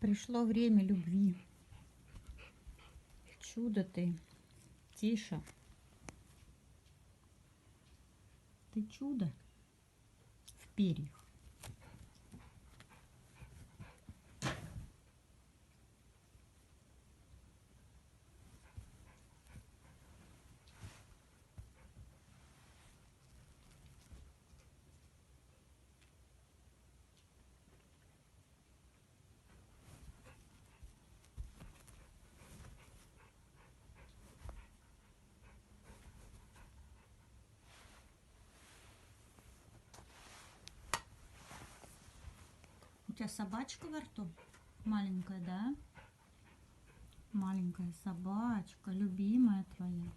Пришло время любви. Чудо ты, Тиша. Ты чудо в перьях. У тебя собачка во рту? Маленькая, да? Маленькая собачка, любимая твоя.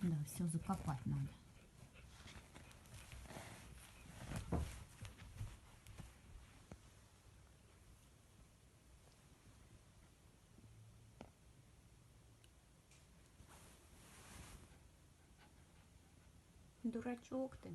Да, все закопать надо. Дурачок ты.